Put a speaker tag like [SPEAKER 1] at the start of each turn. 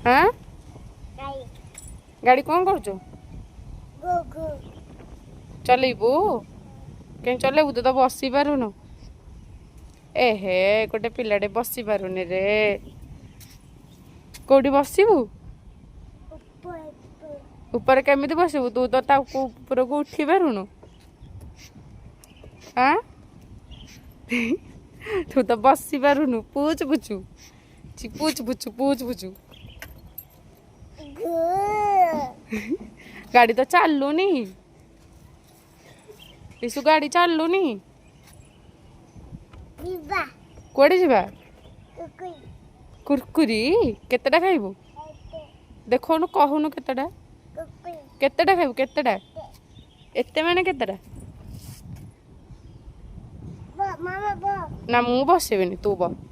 [SPEAKER 1] हाँ गाड़ी कौन कर चलैबू कहीं चलैबू तू तो बसी पारुनु एहे गोटे पिलाटे बसी पारुनि रे कोठी बसबू ऊपर केमिति बसबू तू तो ऊपर को उठी पारुनु हाँ तू तो बसी पारुनु पूछ पुछु पूछ पुछु पूछ पुछु गाड़ी तो चलुनी ईसु गाड़ी चलुनी कुआडे जीवा कुरकुरी केतेटा खाइबू देखोनु कहूनु केतेटा केतेटा खाइबू केतेटा एते माने केतेटा ना मु बसेबिनी तू बस